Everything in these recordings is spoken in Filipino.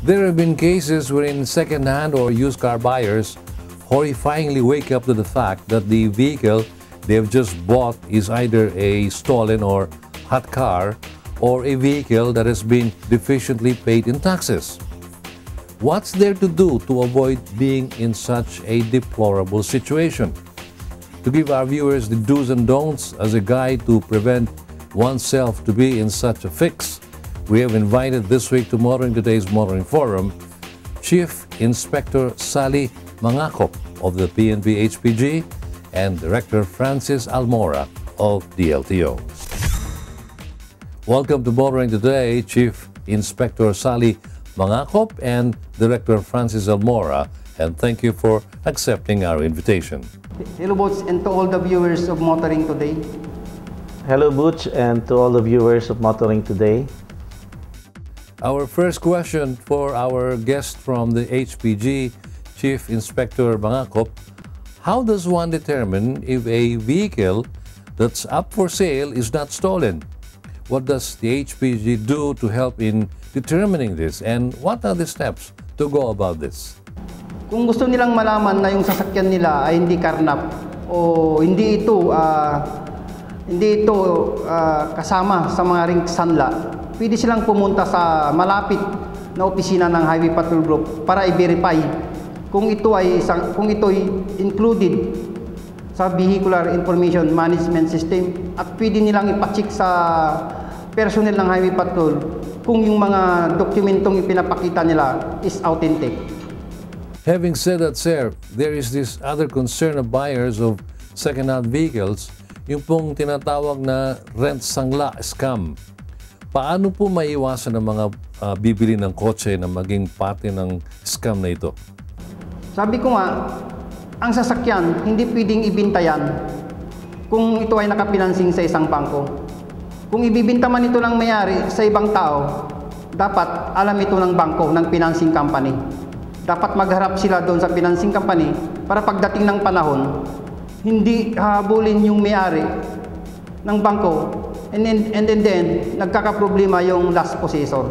There have been cases wherein second-hand or used car buyers horrifyingly wake up to the fact that the vehicle they have just bought is either a stolen or hot car or a vehicle that has been deficiently paid in taxes. What's there to do to avoid being in such a deplorable situation? To give our viewers the do's and don'ts as a guide to prevent oneself to be in such a fix, we have invited this week to Motoring Today's Motoring Forum, Chief Inspector Sally Mangacop of the PNP HPG and Director Francis Almora of the LTO. Welcome to Motoring Today, Chief Inspector Sally Mangacop and Director Francis Almora, and thank you for accepting our invitation. Hello, Butch, and to all the viewers of Motoring Today. Hello, Butch, and to all the viewers of Motoring Today. Our first question for our guest from the HPG, Chief Inspector Mangacop, how does one determine if a vehicle that's up for sale is not stolen? What does the HPG do to help in determining this, and what are the steps to go about this? Kung gusto nilang malaman na yung sasakyan nila ay hindi karnap o hindi ito kasama sa mga ring sanla, pwede silang pumunta sa malapit na opisina ng Highway Patrol Group para i-verify kung ito ay included sa Vehicular Information Management System, at pwede nilang ipacheck sa personnel ng Highway Patrol kung yung mga dokumentong ipinapakita nila is authentic. Having said that, sir, there is this other concern of buyers of second-hand vehicles, yung pong tinatawag na rent-sangla scam. Paano po maiwasan ng mga bibili ng kotse na maging parte ng scam na ito? Sabi ko nga, ang sasakyan, hindi pwedeng ibinta yan kung ito ay nakapinansing sa isang bangko. Kung ibibinta man ito ng mayari sa ibang tao, dapat alam ito ng bangko, ng financing company. Dapat magharap sila doon sa financing company para pagdating ng panahon, hindi habulin yung mayari ng bangko and then nagkakaproblema yung last possessor.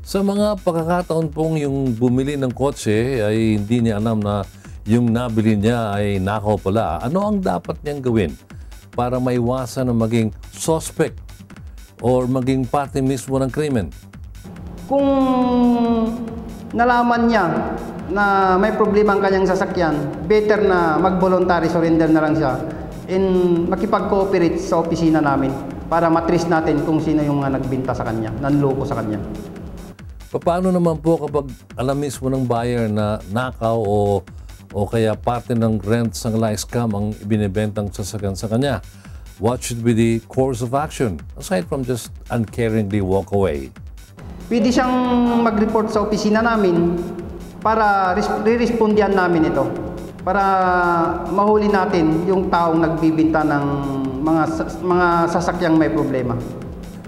Sa mga pagkakataon pong yung bumili ng kotse ay hindi niya alam na yung nabili niya ay nakaw pala, ano ang dapat niyang gawin para maiwasan na maging suspect or maging parte mismo ng krimen? Kung nalaman niya na may problema ang kanyang sasakyan, better na mag-voluntary surrender na lang siya and makipag-cooperate sa opisina namin para matrace natin kung sino yung nagbinta sa kanya, nanloko sa kanya. Paano naman po kapag alam mismo ng buyer na nakaw o kaya parte ng rent-sangla scam ang ibinibentang sasakyan sa kanya? What should be the course of action aside from just uncaringly walk away? Pwede siyang mag-report sa opisina namin para re-respondihan namin ito. Para mahuli natin yung taong nagbibinta ng mga sasakyang may problema.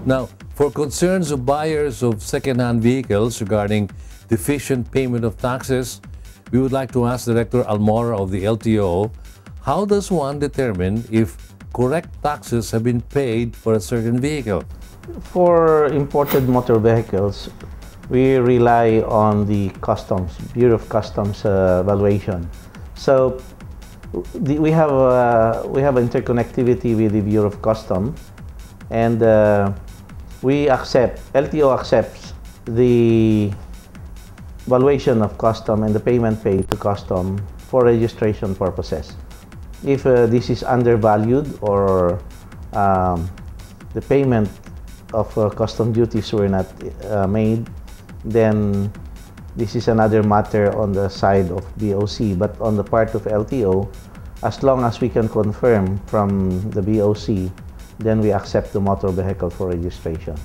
Now, for concerns of buyers of second-hand vehicles regarding deficient payment of taxes, we would like to ask Director Almora of the LTO, how does one determine if correct taxes have been paid for a certain vehicle? For imported motor vehicles, we rely on the Customs, Bureau of Customs valuation. So we have interconnectivity with the Bureau of Customs, and LTO accepts the valuation of custom and the payment paid to custom for registration purposes. If this is undervalued or the payment of custom duties were not made, then this is another matter on the side of BOC. But on the part of LTO, as long as we can confirm from the BOC, then we accept the motor vehicle for registration.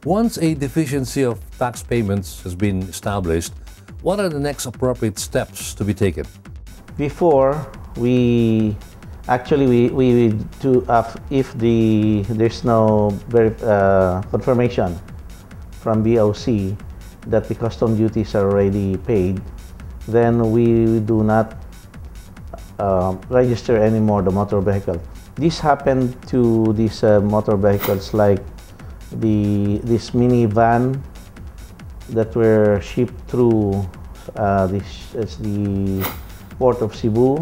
Once a deficiency of tax payments has been established, what are the next appropriate steps to be taken? Before we do, if there's no confirmation from BOC that the custom duties are already paid, then we do not register anymore the motor vehicle. This happened to these motor vehicles like this minivan that were shipped through the port of Cebu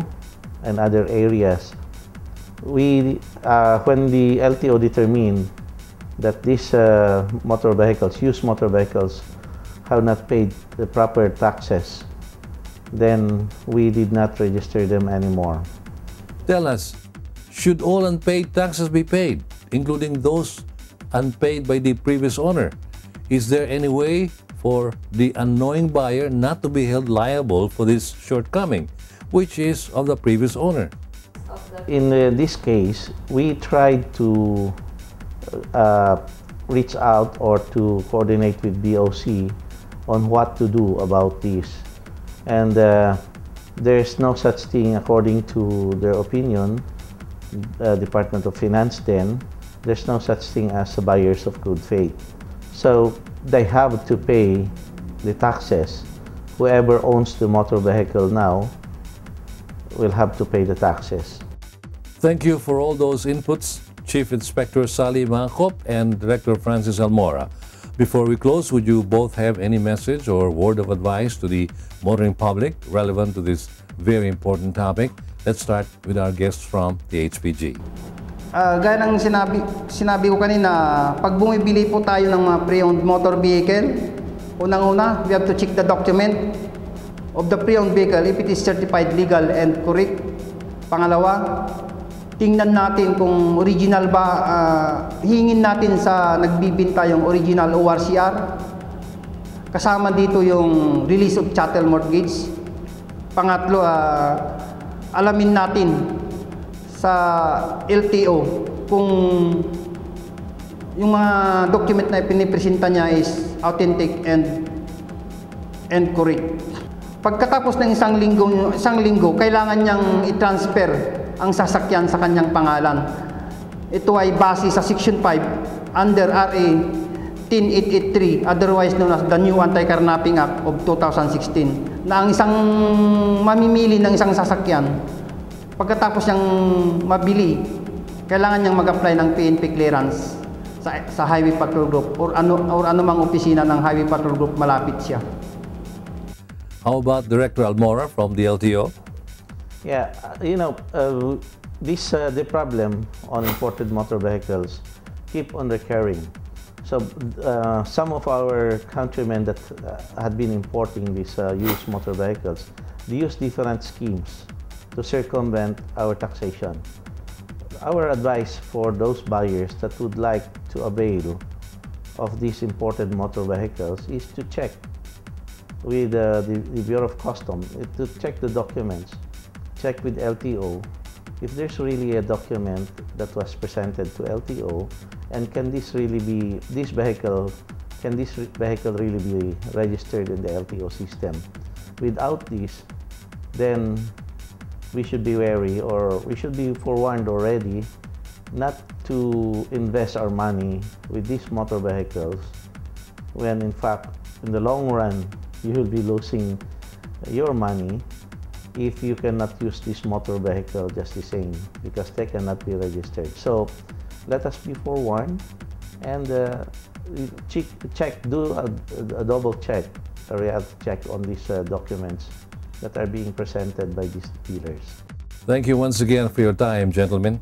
and other areas, when the LTO determined that these used motor vehicles, have not paid the proper taxes, then we did not register them anymore. Tell us, should all unpaid taxes be paid, including those unpaid by the previous owner? Is there any way for the unknowing buyer not to be held liable for this shortcoming, which is of the previous owner? In this case, we tried to reach out or to coordinate with BOC on what to do about this. And there's no such thing, according to their opinion, Department of Finance then, there's no such thing as buyers of good faith. So they have to pay the taxes. Whoever owns the motor vehicle now will have to pay the taxes. Thank you for all those inputs, Chief Inspector Sally Mangacop and Director Francis Almora. Before we close, would you both have any message or word of advice to the motoring public relevant to this very important topic? Let's start with our guests from the HPG. Gaya ng sinabi ko kanina, pag bumibili po tayo ng mga pre-owned motor vehicle, unang-una, we have to check the document of the pre-owned vehicle if it is certified legal and correct. Pangalawa, tingnan natin kung original ba, hingin natin sa nagbibinta yung original ORCR. Kasama dito yung release of chattel mortgage. Pangatlo, alamin natin sa LTO kung yung mga document na pinipresenta niya is authentic and correct. Pagkatapos ng isang linggo, kailangan niyang i-transfer ang sasakyan sa kanyang pangalan. Ito ay base sa Section 5 under RA 10883, otherwise known as the New Anti-Carnapping Act of 2016, na ang isang mamimili ng isang sasakyan, pagkatapos niyang mabili, kailangan niyang mag-apply ng PNP clearance sa Highway Patrol Group or anumang opisina ng Highway Patrol Group malapit siya. How about Director Almora from the LTO? Yeah, the problem on imported motor vehicles keep on recurring. So some of our countrymen that had been importing these used motor vehicles, they use different schemes to circumvent our taxation. Our advice for those buyers that would like to avail of these imported motor vehicles is to check with the Bureau of Customs, to check the documents, check with LTO if there's really a document that was presented to LTO, and can this vehicle really be registered in the LTO system. Without this, then we should be wary, or we should be forewarned already not to invest our money with these motor vehicles, when in fact in the long run you will be losing your money if you cannot use this motor vehicle just the same, because they cannot be registered. So let us be forewarned and do a double check, a reality check on these documents that are being presented by these dealers. Thank you once again for your time, gentlemen.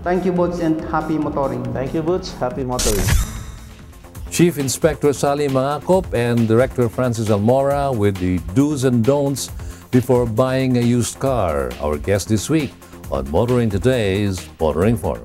Thank you, Boots, and happy motoring. Thank you, Boots. Happy motoring. Chief Inspector Sally Mangacop and Director Francis Almora with the do's and don'ts before buying a used car. Our guest this week on Motoring Today's Motoring Forum.